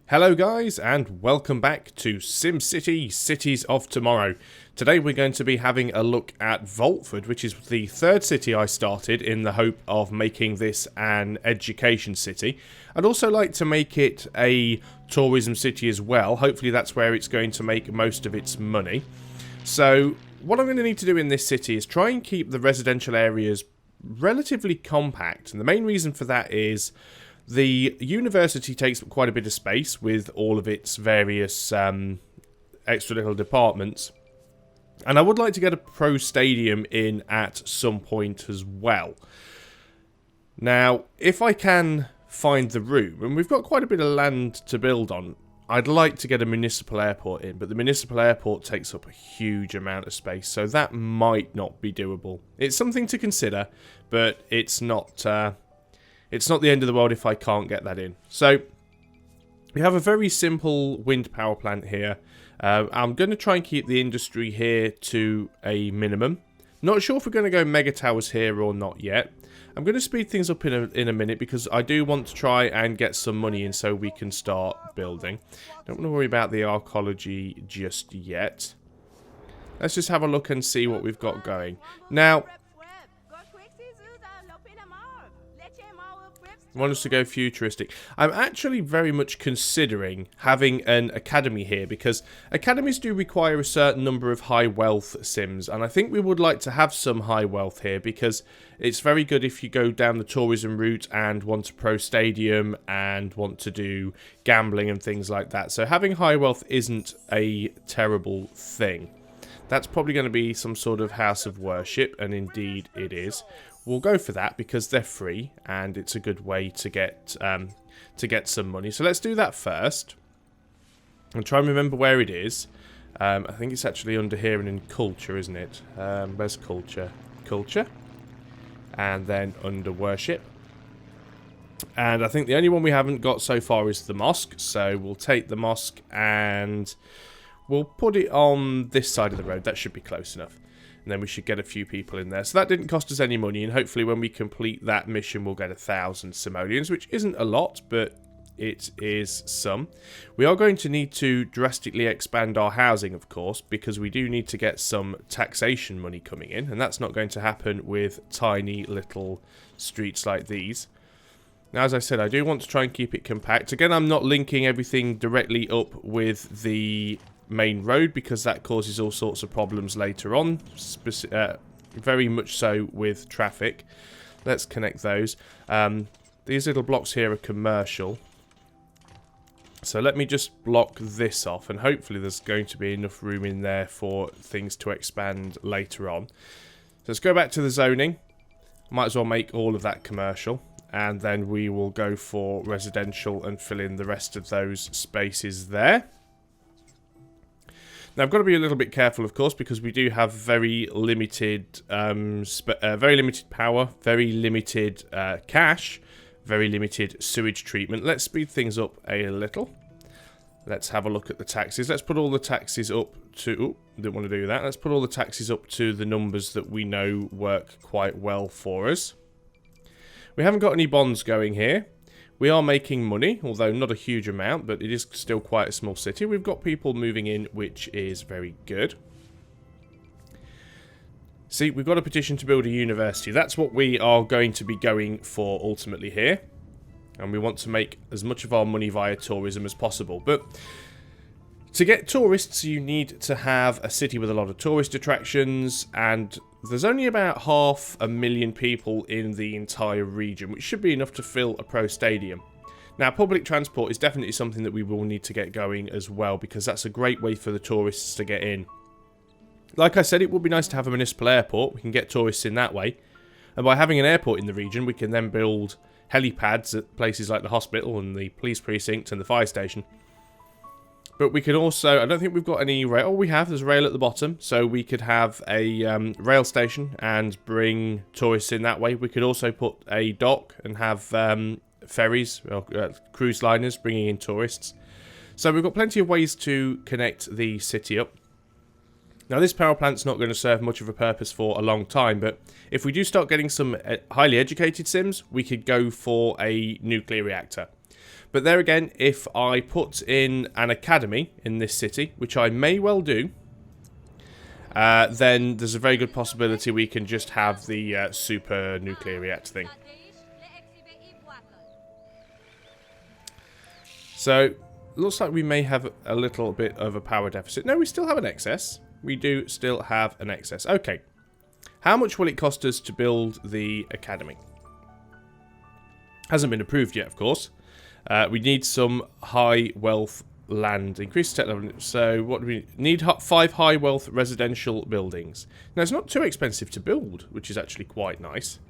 Hello guys and welcome back to SimCity Cities of Tomorrow. Today we're going to be having a look at Voltford, which is the third city I started in the hope of making this an education city. I'd also like to make it a tourism city as well. Hopefully that's where it's going to make most of its money. So what I'm going to need to do in this city is try and keep the residential areas relatively compact, and the main reason for that is the university takes up quite a bit of space with all of its various extra little departments. And I would like to get a pro stadium in at some point as well. Now, if I can find the room, and we've got quite a bit of land to build on, I'd like to get a municipal airport in, but the municipal airport takes up a huge amount of space, so that might not be doable. It's something to consider, but it's not the end of the world if I can't get that in. So, we have a very simple wind power plant here. I'm going to try and keep the industry here to a minimum. Not sure if we're going to go mega towers here or not yet. I'm going to speed things up in a minute because I do want to try and get some money in so we can start building. Don't want to worry about the archaeology just yet. Let's just have a look and see what we've got going. Now, I want us to go futuristic. I'm actually very much considering having an academy here because academies do require a certain number of high wealth sims, and I think we would like to have some high wealth here because it's very good if you go down the tourism route and want a pro stadium and want to do gambling and things like that. So having high wealth isn't a terrible thing. That's probably going to be some sort of house of worship, and indeed it is. We'll go for that because they're free and it's a good way to get some money. So let's do that first. And try and remember where it is. I think it's actually under here and in culture, isn't it? Where's culture? Culture. And then under worship. And I think the only one we haven't got so far is the mosque. So we'll take the mosque and we'll put it on this side of the road. That should be close enough. And then we should get a few people in there. So that didn't cost us any money, and hopefully when we complete that mission we'll get 1,000 simoleons, which isn't a lot, but it is some. We are going to need to drastically expand our housing, of course, because we do need to get some taxation money coming in, and that's not going to happen with tiny little streets like these. Now, as I said, I do want to try and keep it compact. Again, I'm not linking everything directly up with the main road because that causes all sorts of problems later on, very much so with traffic. Let's connect those. These little blocks here are commercial, so let me just block this off, and hopefully there's going to be enough room in there for things to expand later on. So let's go back to the zoning. Might as well make all of that commercial, and then we will go for residential and fill in the rest of those spaces there. Now, I've got to be a little bit careful, of course, because we do have very limited power, very limited cash, very limited sewage treatment. Let's speed things up a little. Let's have a look at the taxes. Let's put all the taxes up to... Oh, didn't want to do that. Let's put all the taxes up to the numbers that we know work quite well for us. We haven't got any bonds going here. We are making money, although not a huge amount, but it is still quite a small city. We've got people moving in, which is very good. See, we've got a petition to build a university. That's what we are going to be going for ultimately here. And we want to make as much of our money via tourism as possible. But to get tourists, you need to have a city with a lot of tourist attractions, and there's only about 500,000 people in the entire region, which should be enough to fill a pro stadium. Now, public transport is definitely something that we will need to get going as well, because that's a great way for the tourists to get in. Like I said, it would be nice to have a municipal airport. We can get tourists in that way. And by having an airport in the region, we can then build helipads at places like the hospital and the police precinct and the fire station. But we could also, I don't think we've got any rail. Oh, we have. There's rail at the bottom. So we could have a rail station and bring tourists in that way. We could also put a dock and have ferries, or cruise liners bringing in tourists. So we've got plenty of ways to connect the city up. Now, this power plant's not going to serve much of a purpose for a long time, but if we do start getting some highly educated sims, we could go for a nuclear reactor. But there again, if I put in an academy in this city, which I may well do, then there's a very good possibility we can just have the super nuclear reactor thing. So, looks like we may have a little bit of a power deficit. No, we still have an excess. We do still have an excess. Okay. How much will it cost us to build the academy? Hasn't been approved yet, of course. We need some high wealth land. Increase tech level. So what do we need? 5 high wealth residential buildings. Now, it's not too expensive to build, which is actually quite nice.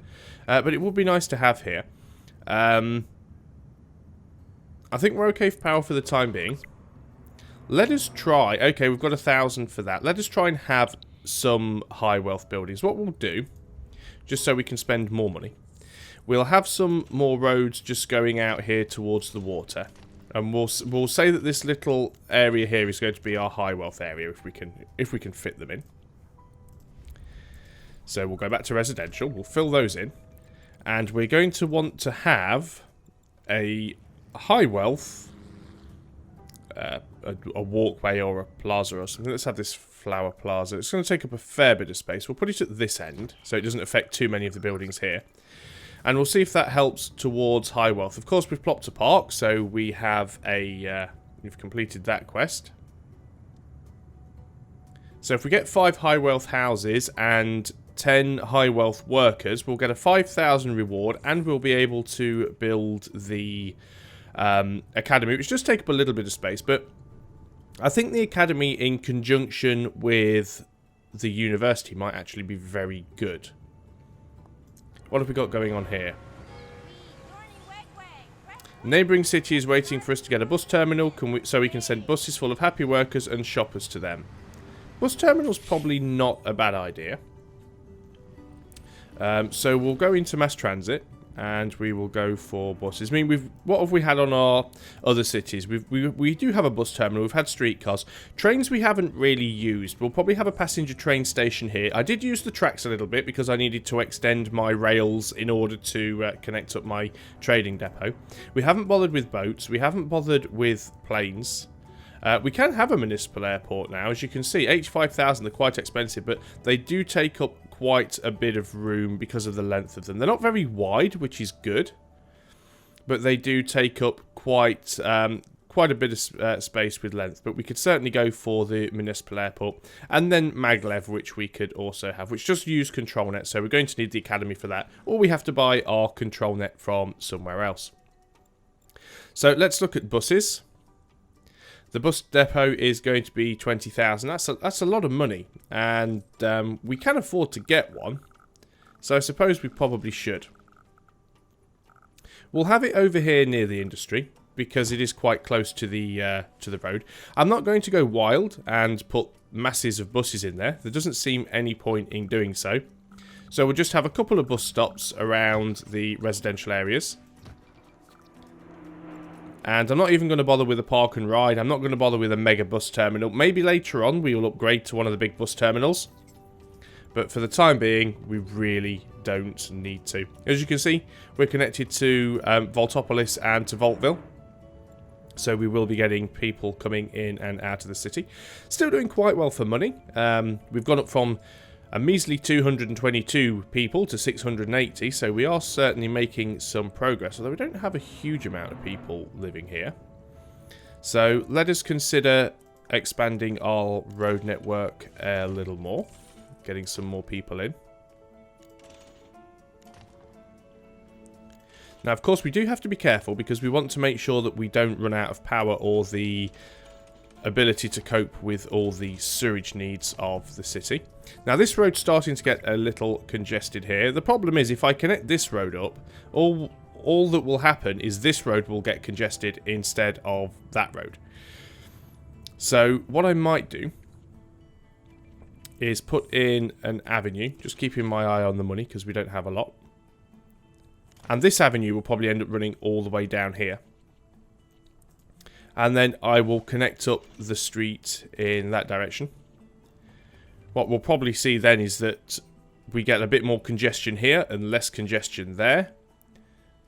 But it would be nice to have here. I think we're okay for power for the time being. Let us try. Okay, we've got 1,000 for that. Let us try and have some high wealth buildings. What we'll do, just so we can spend more money, we'll have some more roads just going out here towards the water, and we'll say that this little area here is going to be our high wealth area if we can fit them in. So we'll go back to residential. We'll fill those in, and we're going to want to have a high wealth, a walkway or a plaza or something. Let's have this flower plaza. It's going to take up a fair bit of space. We'll put it at this end so it doesn't affect too many of the buildings here. And we'll see if that helps towards high wealth. Of course, we've plopped a park, so we have a... we've completed that quest. So if we get 5 high wealth houses and 10 high wealth workers, we'll get a 5,000 reward, and we'll be able to build the academy, which does take up a little bit of space, but I think the academy in conjunction with the university might actually be very good. What have we got going on here? Neighbouring city is waiting for us to get a bus terminal so we can send buses full of happy workers and shoppers to them. Bus terminal's probably not a bad idea. So we'll go into mass transit and we will go for buses. I mean, what have we had on our other cities? We do have a bus terminal. We've had streetcars. Trains we haven't really used. We'll probably have a passenger train station here. I did use the tracks a little bit because I needed to extend my rails in order to connect up my trading depot. We haven't bothered with boats. We haven't bothered with planes. We can have a municipal airport now. As you can see, H5000, they're quite expensive, but they do take up quite a bit of room because of the length of them. They're not very wide, which is good, but they do take up quite a bit of space with length. But we could certainly go for the municipal airport, and then Maglev, which we could also have, which just use control net. So we're going to need the academy for that, or we have to buy our control net from somewhere else. So let's look at buses. The bus depot is going to be 20,000. That's a lot of money, and we can afford to get one. So I suppose we probably should. We'll have it over here near the industry because it is quite close to the road. I'm not going to go wild and put masses of buses in there. There doesn't seem any point in doing so. So we'll just have a couple of bus stops around the residential areas. And I'm not even going to bother with a park and ride. I'm not going to bother with a mega bus terminal. Maybe later on we will upgrade to one of the big bus terminals. But for the time being, we really don't need to. As you can see, we're connected to Voltopolis and to Voltville. So we will be getting people coming in and out of the city. Still doing quite well for money. We've gone up from a measly 222 people to 680, so we are certainly making some progress, although we don't have a huge amount of people living here. So let us consider expanding our road network a little more, getting some more people in. Now, of course, we do have to be careful because we want to make sure that we don't run out of power or the ability to cope with all the sewage needs of the city. Now, this road's starting to get a little congested here. The problem is if I connect this road up, all that will happen is this road will get congested instead of that road. So what I might do is put in an avenue, just keeping my eye on the money because we don't have a lot. And this avenue will probably end up running all the way down here. And then I will connect up the street in that direction. What we'll probably see then is that we get a bit more congestion here and less congestion there.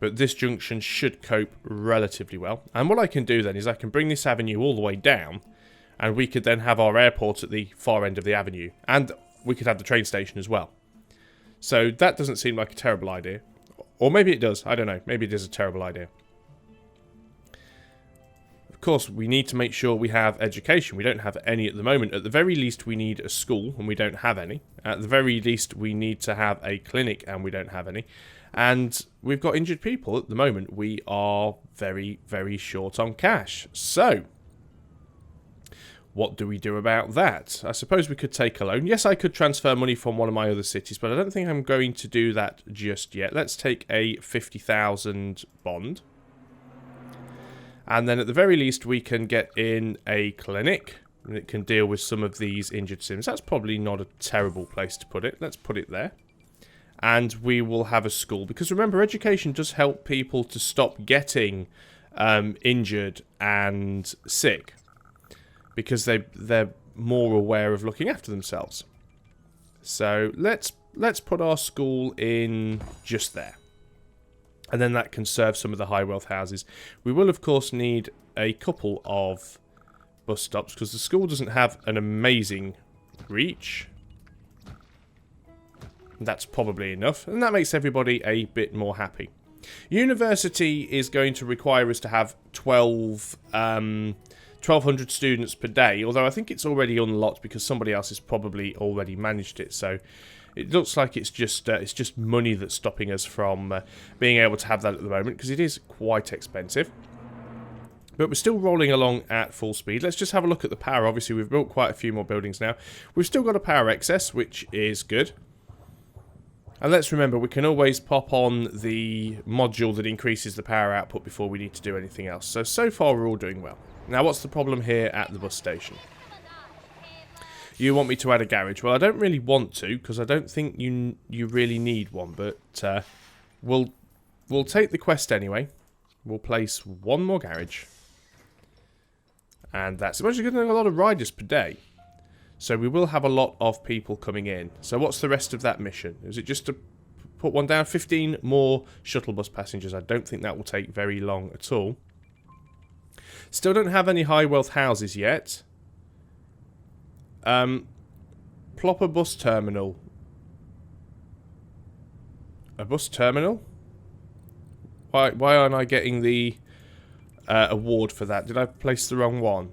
But this junction should cope relatively well. And what I can do then is I can bring this avenue all the way down, and we could then have our airport at the far end of the avenue. And we could have the train station as well. So that doesn't seem like a terrible idea. Or maybe it does. I don't know. Maybe it is a terrible idea. Of course, we need to make sure we have education. We don't have any at the moment. At the very least, we need a school, and we don't have any. At the very least, we need to have a clinic, and we don't have any. And we've got injured people at the moment. We are very, very short on cash. So, what do we do about that? I suppose we could take a loan. Yes, I could transfer money from one of my other cities, but I don't think I'm going to do that just yet. Let's take a 50,000 bond. And then at the very least, we can get in a clinic that can deal with some of these injured Sims. That's probably not a terrible place to put it. Let's put it there. And we will have a school. Because remember, education does help people to stop getting injured and sick. Because they're more aware of looking after themselves. So let's put our school in just there. And then that can serve some of the high wealth houses. We will, of course, need a couple of bus stops because the school doesn't have an amazing reach. That's probably enough. And that makes everybody a bit more happy. University is going to require us to have 1,200 students per day. Although I think it's already unlocked because somebody else has probably already managed it. So it looks like it's just money that's stopping us from being able to have that at the moment because it is quite expensive. But we're still rolling along at full speed. Let's just have a look at the power. Obviously, we've built quite a few more buildings now. We've still got a power excess, which is good. And let's remember, we can always pop on the module that increases the power output before we need to do anything else. So far, we're all doing well. Now, what's the problem here at the bus station? You want me to add a garage? Well, I don't really want to, because I don't think you really need one. But we'll take the quest anyway. We'll place one more garage. And that's actually getting a lot of riders per day. So we will have a lot of people coming in. So what's the rest of that mission? Is it just to put one down? 15 more shuttle bus passengers. I don't think that will take very long at all. Still don't have any high wealth houses yet. Plop a bus terminal. A bus terminal? Why aren't I getting the award for that? Did I place the wrong one?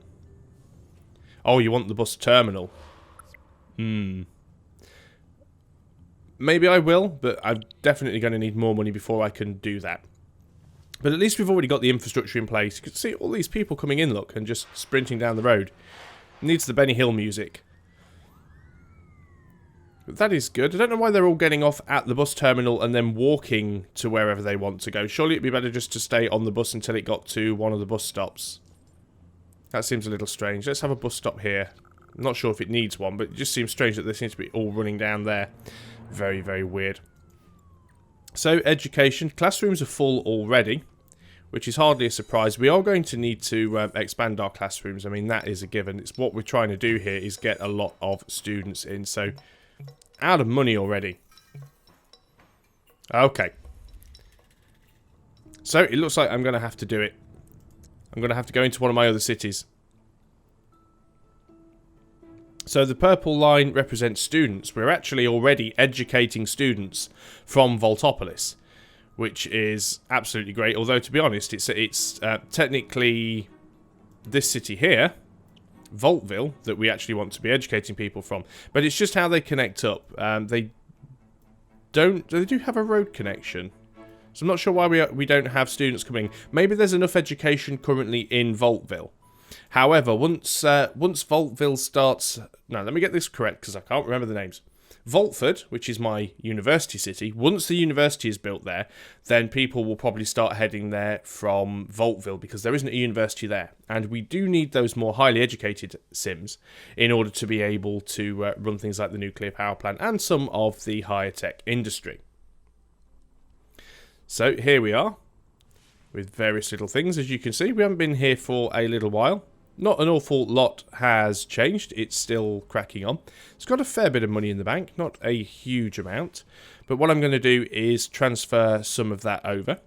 Oh, you want the bus terminal. Maybe I will, but I'm definitely going to need more money before I can do that. But at least we've already got the infrastructure in place. You can see all these people coming in, look, and just sprinting down the road. It needs the Benny Hill music. But that is good. I don't know why they're all getting off at the bus terminal and then walking to wherever they want to go. Surely it'd be better just to stay on the bus until it got to one of the bus stops. That seems a little strange. Let's have a bus stop here. I'm not sure if it needs one, but it just seems strange that they seem to be all running down there. Very, very weird. So, education. Classrooms are full already, which is hardly a surprise. We are going to need to expand our classrooms. I mean, that is a given. It's what we're trying to do here is get a lot of students in. So, out of money already. Okay. So, it looks like I'm going to have to do it. I'm going to have to go into one of my other cities. So the purple line represents students. We're actually already educating students from Vaultopolis, which is absolutely great. Although, to be honest, it's technically this city here, Vaultville, that we actually want to be educating people from. But it's just how they connect up. They do have a road connection. So I'm not sure why we don't have students coming. Maybe there's enough education currently in Vaultville. However, once Vaultville starts... No, let me get this correct because I can't remember the names. Vaultford, which is my university city, once the university is built there, then people will probably start heading there from Vaultville because there isn't a university there. And we do need those more highly educated Sims in order to be able to run things like the nuclear power plant and some of the higher tech industry. So here we are, with various little things. As you can see, we haven't been here for a little while. Not an awful lot has changed. It's still cracking on. It's got a fair bit of money in the bank, not a huge amount. But what I'm going to do is transfer some of that over.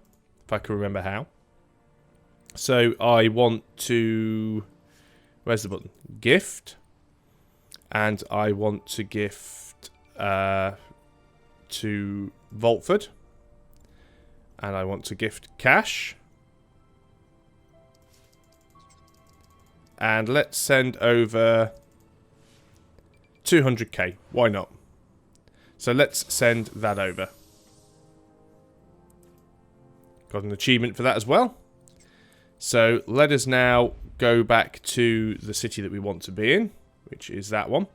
if I can remember how. So I want to... Where's the button? Gift. And I want to gift to Voltford. And I want to gift cash. And let's send over 200k. Why not? So let's send that over. Got an achievement for that as well. So let us now go back to the city that we want to be in, which is that one.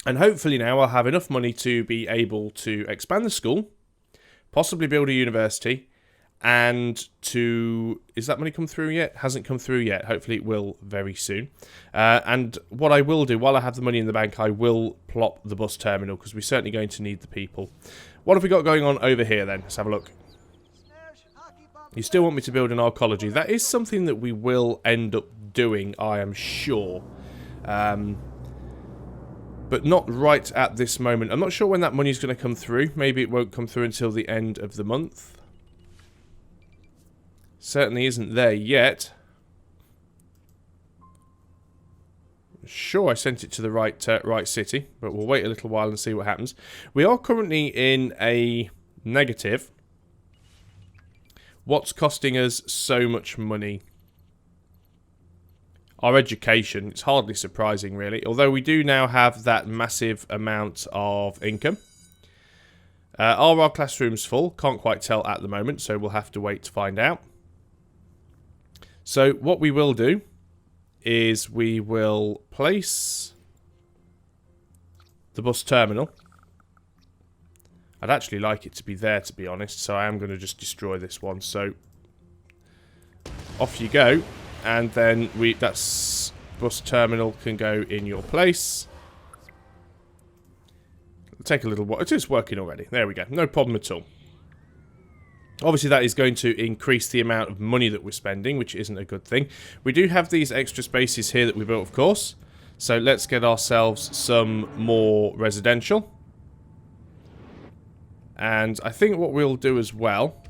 And hopefully now I'll have enough money to be able to expand the school, possibly build a university, and to... Is that money come through yet? Hasn't come through yet. Hopefully it will very soon. And what I will do, while I have the money in the bank, I will plop the bus terminal, because we're certainly going to need the people. What have we got going on over here then? Let's have a look. You still want me to build an arcology. That is something that we will end up doing, I am sure. But not right at this moment. I'm not sure when that money's going to come through. Maybe it won't come through until the end of the month. Certainly isn't there yet. Sure, I sent it to the right city, but we'll wait a little while and see what happens. We are currently in a negative. What's costing us so much money? Our education. It's hardly surprising, really. Although we do now have that massive amount of income. Are our classrooms full? Can't quite tell at the moment, so we'll have to wait to find out. So what we will do is we will place the bus terminal. I'd actually like it to be there, to be honest, so I am going to just destroy this one. So off you go, and then that's bus terminal can go in your place. It'll take a little while. It is working already. There we go. No problem at all. Obviously, that is going to increase the amount of money that we're spending, which isn't a good thing. We do have these extra spaces here that we built, of course. So let's get ourselves some more residential. And I think what we'll do as well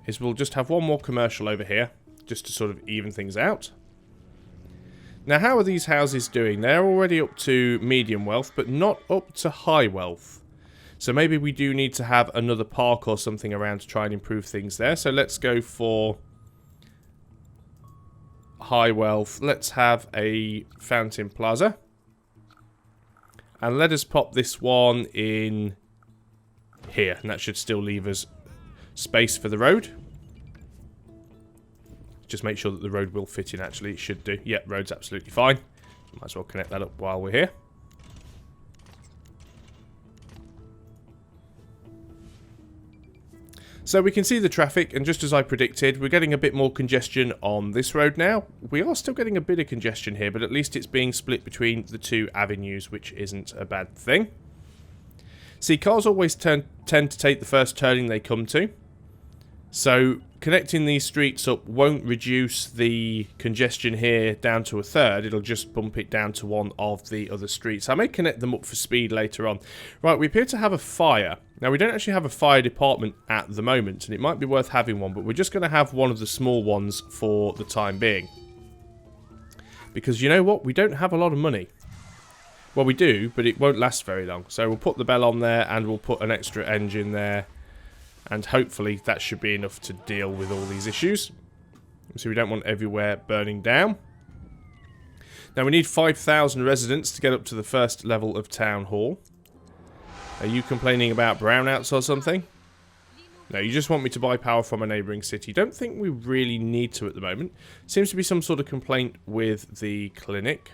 is we'll just have one more commercial over here, just to sort of even things out. Now, how are these houses doing? They're already up to medium wealth, but not up to high wealth. So maybe we do need to have another park or something around to try and improve things there. So let's go for high wealth. Let's have a Fountain Plaza. And let us pop this one in here. And that should still leave us space for the road. Just make sure that the road will fit in, actually. It should do. Yep, road's absolutely fine. Might as well connect that up while we're here. So we can see the traffic, and just as I predicted, we're getting a bit more congestion on this road now. We are still getting a bit of congestion here, but at least it's being split between the two avenues, which isn't a bad thing. See, cars always tend to take the first turning they come to. So connecting these streets up won't reduce the congestion here down to a third. It'll just bump it down to one of the other streets. I may connect them up for speed later on. Right, we appear to have a fire. Now, we don't actually have a fire department at the moment, and it might be worth having one, but we're just going to have one of the small ones for the time being. Because you know what? We don't have a lot of money. Well, we do, but it won't last very long. So we'll put the bell on there, and we'll put an extra engine there. And hopefully that should be enough to deal with all these issues. So we don't want everywhere burning down. Now we need 5,000 residents to get up to the first level of Town Hall. Are you complaining about brownouts or something? No, you just want me to buy power from a neighbouring city. Don't think we really need to at the moment. Seems to be some sort of complaint with the clinic.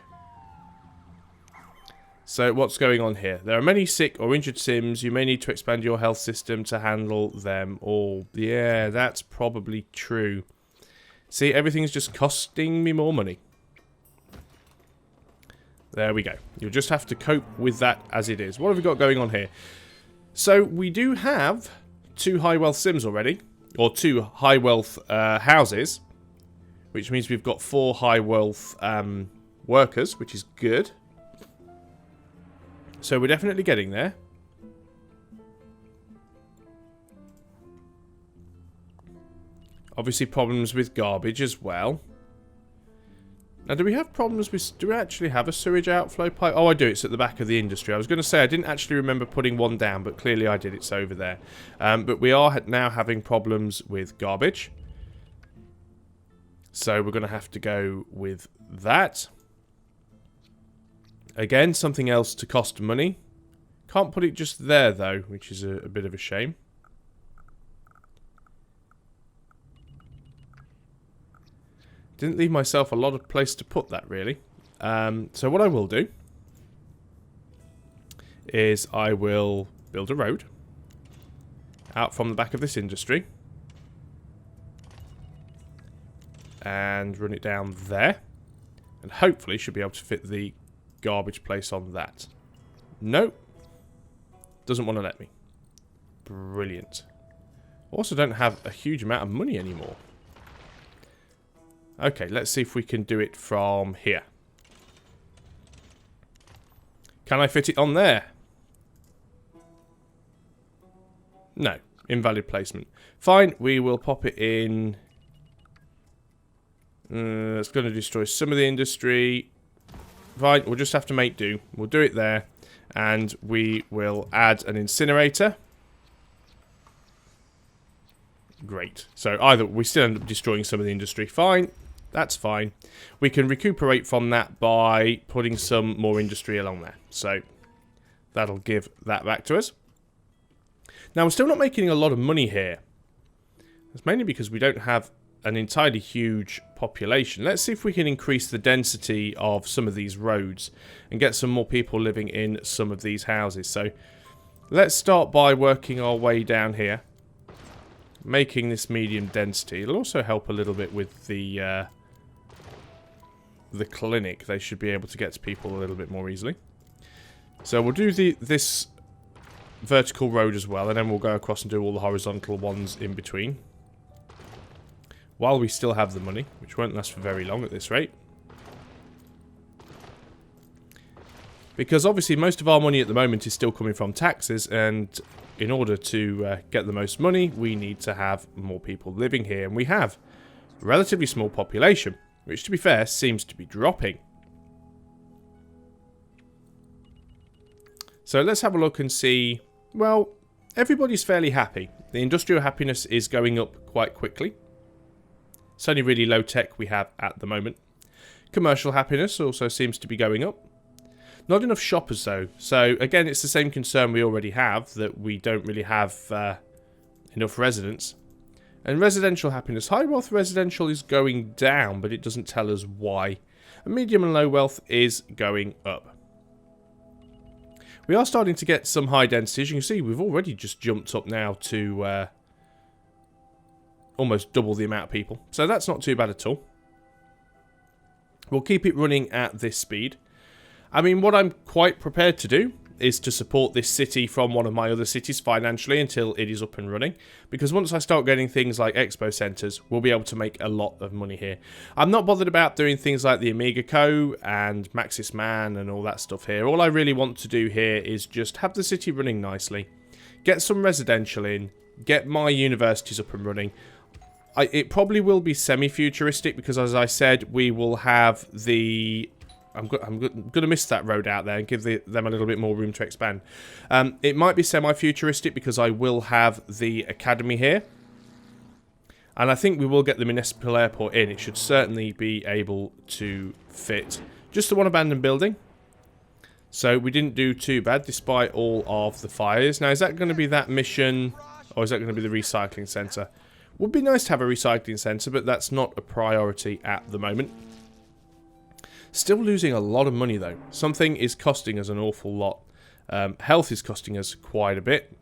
So what's going on here? There are many sick or injured Sims. You may need to expand your health system to handle them all. Yeah, that's probably true. See, everything's just costing me more money. There we go. You'll just have to cope with that as it is. What have we got going on here? So we do have 2 high wealth Sims already. Or 2 high wealth houses. Which means we've got 4 high wealth workers, which is good. So we're definitely getting there. Obviously problems with garbage as well. Now, do we have problems with... Do we actually have a sewage outflow pipe? Oh, I do. It's at the back of the industry. I was going to say I didn't actually remember putting one down, but clearly I did. It's over there. But we are now having problems with garbage. So we're going to have to go with that. Again, something else to cost money. Can't put it just there, though, which is a bit of a shame. Didn't leave myself a lot of place to put that, really. So what I will do is I will build a road out from the back of this industry and run it down there, and hopefully should be able to fit the garbage place on that. Nope. Doesn't want to let me. Brilliant. Also don't have a huge amount of money anymore. Okay, let's see if we can do it from here. Can I fit it on there? No. Invalid placement. Fine, we will pop it in. It's going to destroy some of the industry. Fine, we'll just have to make do. We'll do it there. And we will add an incinerator. Great. So either we still end up destroying some of the industry. Fine. That's fine. We can recuperate from that by putting some more industry along there. So that'll give that back to us. Now, we're still not making a lot of money here. It's mainly because we don't have an entirely huge population. Let's see if we can increase the density of some of these roads and get some more people living in some of these houses. So let's start by working our way down here, making this medium density. It'll also help a little bit with the clinic. They should be able to get to people a little bit more easily. So we'll do this vertical road as well, and then we'll go across and do all the horizontal ones in between. While we still have the money, which won't last for very long at this rate. Because obviously most of our money at the moment is still coming from taxes, and in order to get the most money, we need to have more people living here. And we have a relatively small population, which, to be fair, seems to be dropping. So let's have a look and see. Well, everybody's fairly happy. The industrial happiness is going up quite quickly. It's only really low tech we have at the moment. Commercial happiness also seems to be going up. Not enough shoppers though. So again, it's the same concern we already have, that we don't really have enough residents. And residential happiness. High wealth residential is going down, but it doesn't tell us why. And medium and low wealth is going up. We are starting to get some high density. As you can see, we've already just jumped up now to almost double the amount of people. So that's not too bad at all. We'll keep it running at this speed. I mean, what I'm quite prepared to do is to support this city from one of my other cities financially until it is up and running. Because once I start getting things like expo centres, we'll be able to make a lot of money here. I'm not bothered about doing things like the Amiga Co. and Maxis Man and all that stuff here. All I really want to do here is just have the city running nicely, get some residential in, get my universities up and running. It probably will be semi-futuristic because, as I said, we will have the... I'm going to miss that road out there and give them a little bit more room to expand. It might be semi-futuristic because I will have the academy here. And I think we will get the municipal airport in. It should certainly be able to fit just the one abandoned building. So we didn't do too bad despite all of the fires. Now, is that going to be that mission, or is that going to be the recycling centre? Would be nice to have a recycling centre, but that's not a priority at the moment. Still losing a lot of money though. Something is costing us an awful lot. Health is costing us quite a bit.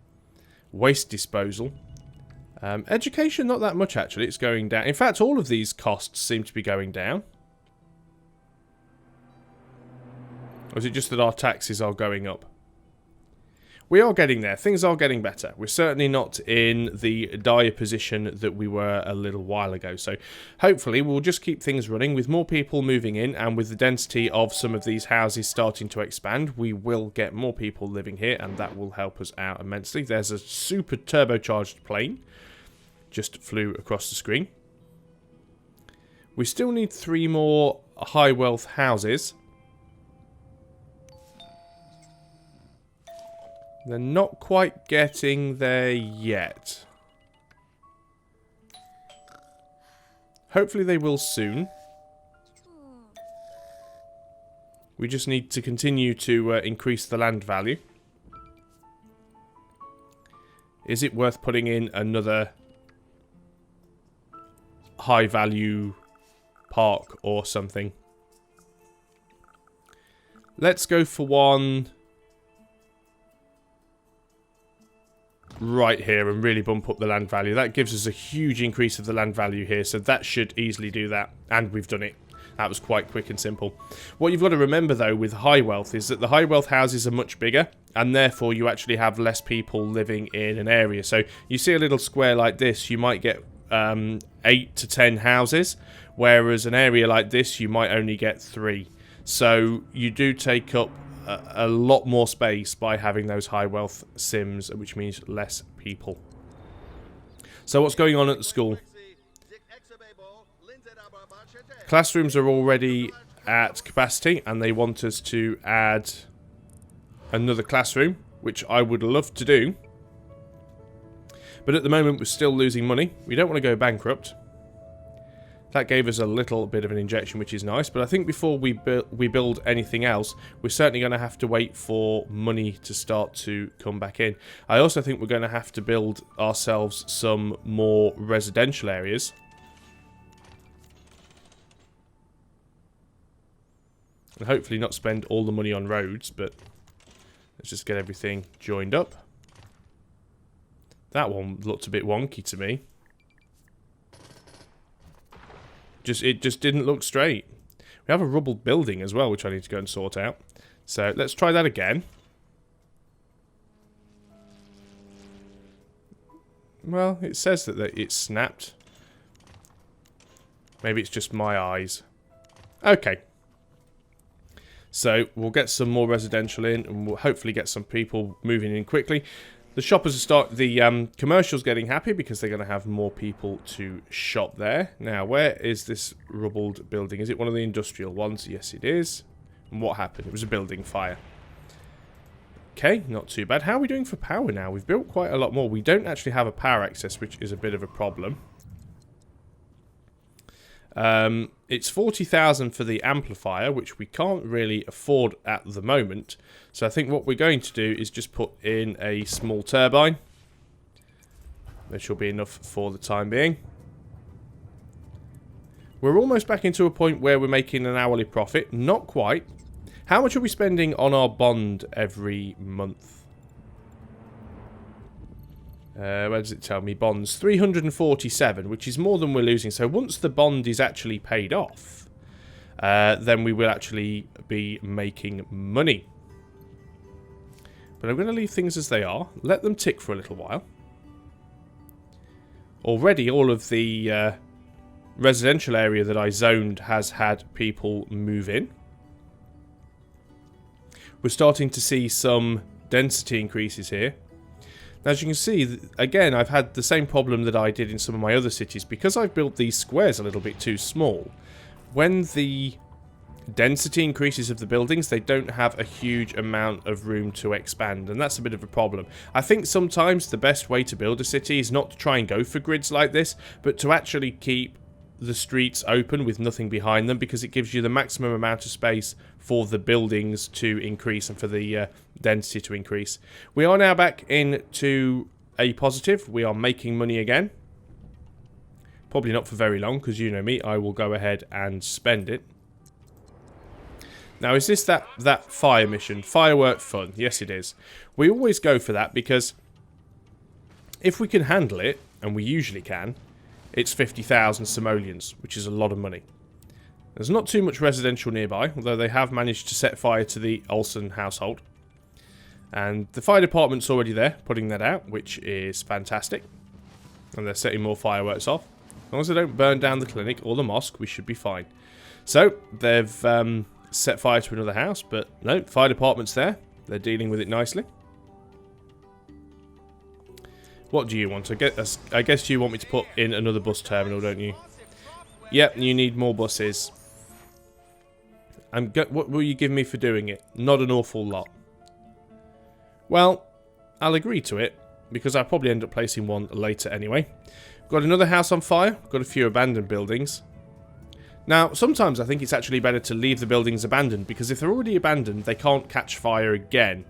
Waste disposal. Education, not that much actually. It's going down. In fact, all of these costs seem to be going down. Or is it just that our taxes are going up? We are getting there. Things are getting better. We're certainly not in the dire position that we were a little while ago. So hopefully we'll just keep things running with more people moving in, and with the density of some of these houses starting to expand, we will get more people living here, and that will help us out immensely. There's a super turbocharged plane just flew across the screen. We still need 3 more high wealth houses. They're not quite getting there yet. Hopefully they will soon. We just need to continue to increase the land value. Is it worth putting in another high value park or something? Let's go for one right here and really bump up the land value. That gives us a huge increase of the land value here, so that should easily do that, and we've done it. That was quite quick and simple. What you've got to remember though with high wealth is that the high wealth houses are much bigger, and therefore you actually have less people living in an area. So you see a little square like this, you might get 8 to 10 houses, whereas an area like this you might only get 3. So you do take up a lot more space by having those high wealth sims, which means less people. So what's going on at the school? Classrooms are already at capacity and they want us to add another classroom, which I would love to do. But at the moment we're still losing money. We don't want to go bankrupt. That gave us a little bit of an injection, which is nice. But I think before we build anything else, we're certainly going to have to wait for money to start to come back in. I also think we're going to have to build ourselves some more residential areas. And hopefully not spend all the money on roads, but let's just get everything joined up. That one looked a bit wonky to me. It just didn't look straight. We have a rubbled building as well, which I need to go and sort out. So let's try that again. Well, it says that it snapped. Maybe it's just my eyes. Okay. So we'll get some more residential in, and we'll hopefully get some people moving in quickly. The shoppers the commercials getting happy because they're going to have more people to shop there. Now, where is this rubbled building? Is it one of the industrial ones? Yes, it is. And what happened? It was a building fire. Okay, not too bad. How are we doing for power now? We've built quite a lot more. We don't actually have a power access, which is a bit of a problem. It's 40,000 for the amplifier, which we can't really afford at the moment. So I think what we're going to do is just put in a small turbine. Which will be enough for the time being. We're almost back into a point where we're making an hourly profit. Not quite. How much are we spending on our bond every month? Where does it tell me? Bonds, 347, which is more than we're losing. So once the bond is actually paid off, then we will actually be making money. But I'm going to leave things as they are. Let them tick for a little while. Already all of the residential area that I zoned has had people move in. We're starting to see some density increases here. As you can see, again, I've had the same problem that I did in some of my other cities. Because I've built these squares a little bit too small, when the density increases of the buildings, they don't have a huge amount of room to expand, and that's a bit of a problem. I think sometimes the best way to build a city is not to try and go for grids like this, but to actually keep the streets open with nothing behind them, because it gives you the maximum amount of space for the buildings to increase and for the density to increase. We are now back into a positive. We are making money again. Probably not for very long, because you know me, I will go ahead and spend it. Now, is this that fire mission? Firework fun? Yes, it is. We always go for that because if we can handle it, and we usually can, it's 50,000 simoleons, which is a lot of money. There's not too much residential nearby, although they have managed to set fire to the Olsen household. And the fire department's already there, putting that out, which is fantastic. And they're setting more fireworks off. As long as they don't burn down the clinic or the mosque, we should be fine. So, they've set fire to another house, but no, fire department's there. They're dealing with it nicely. What do you want? I guess you want me to put in another bus terminal, don't you? Yep, you need more buses. What will you give me for doing it? Not an awful lot. Well, I'll agree to it, because I'll probably end up placing one later anyway. Got another house on fire. Got a few abandoned buildings. Now, sometimes I think it's actually better to leave the buildings abandoned, because if they're already abandoned, they can't catch fire again.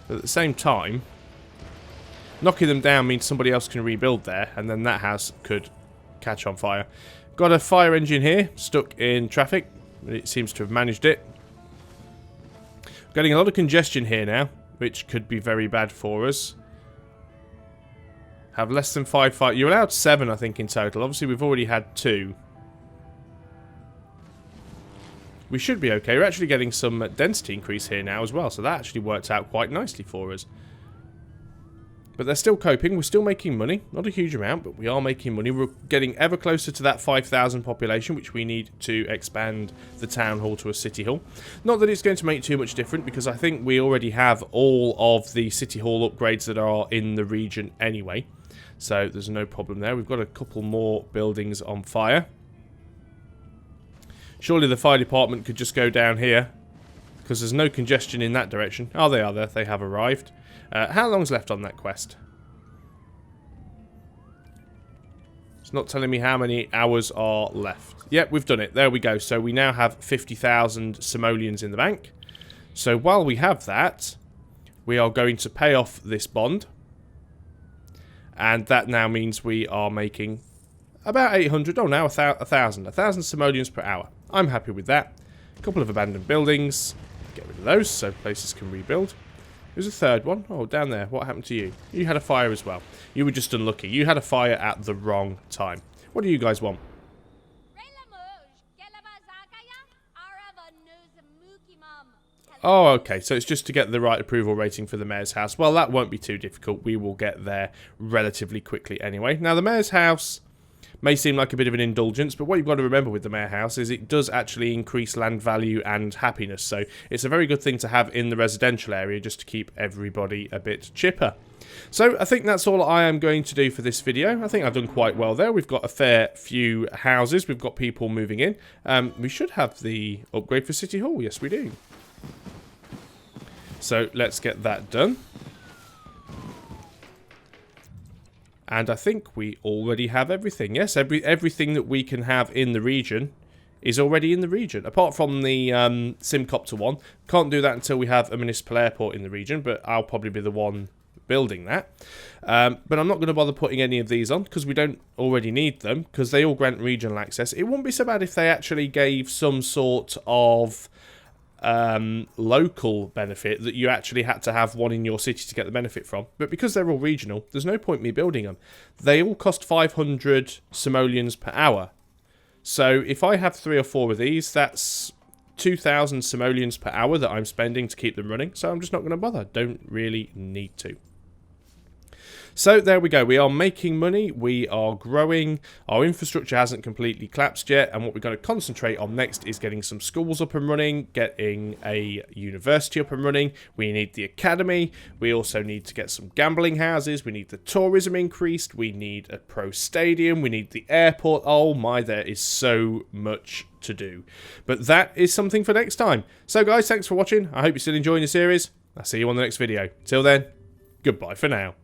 But at the same time, knocking them down means somebody else can rebuild there, and then that house could catch on fire. Got a fire engine here, stuck in traffic. It seems to have managed it. Getting a lot of congestion here now, which could be very bad for us. Have less than 5 fire. You're allowed 7, I think, in total. Obviously, we've already had 2. We should be okay. We're actually getting some density increase here now as well, so that actually worked out quite nicely for us. But they're still coping. We're still making money. Not a huge amount, but we are making money. We're getting ever closer to that 5,000 population, which we need to expand the town hall to a city hall. Not that it's going to make too much difference, because I think we already have all of the city hall upgrades that are in the region anyway. So there's no problem there. We've got a couple more buildings on fire. Surely the fire department could just go down here, because there's no congestion in that direction. Oh, they are there. They have arrived. How long's left on that quest? It's not telling me how many hours are left. Yep, we've done it. There we go. So we now have 50,000 simoleons in the bank. So while we have that, we are going to pay off this bond. And that now means we are making about 800. Oh, now 1,000. 1,000 simoleons per hour. I'm happy with that. A couple of abandoned buildings. Get rid of those so places can rebuild. There's a third one. Oh, down there. What happened to you? You had a fire as well. You were just unlucky. You had a fire at the wrong time. What do you guys want? Oh, okay. So it's just to get the right approval rating for the mayor's house. Well, that won't be too difficult. We will get there relatively quickly anyway. Now, the mayor's house may seem like a bit of an indulgence, but what you've got to remember with the mayor house is it does actually increase land value and happiness. So it's a very good thing to have in the residential area just to keep everybody a bit chipper. So I think that's all I am going to do for this video. I think I've done quite well there. We've got a fair few houses. We've got people moving in. We should have the upgrade for City Hall. Yes, we do. So let's get that done. And I think we already have everything. Yes, everything that we can have in the region is already in the region. Apart from the Simcopter one. Can't do that until we have a municipal airport in the region, but I'll probably be the one building that. But I'm not going to bother putting any of these on, because we don't already need them, because they all grant regional access. It wouldn't be so bad if they actually gave some sort of local benefit that you actually had to have one in your city to get the benefit from. But because they're all regional, there's no point me building them. They all cost 500 simoleons per hour. So if I have 3 or 4 of these, that's 2,000 simoleons per hour that I'm spending to keep them running. So I'm just not going to bother. Don't really need to. So there we go. We are making money. We are growing. Our infrastructure hasn't completely collapsed yet. And what we're going to concentrate on next is getting some schools up and running, getting a university up and running. We need the academy. We also need to get some gambling houses. We need the tourism increased. We need a pro stadium. We need the airport. Oh my, there is so much to do. But that is something for next time. So guys, thanks for watching. I hope you're still enjoying the series. I'll see you on the next video. Till then, goodbye for now.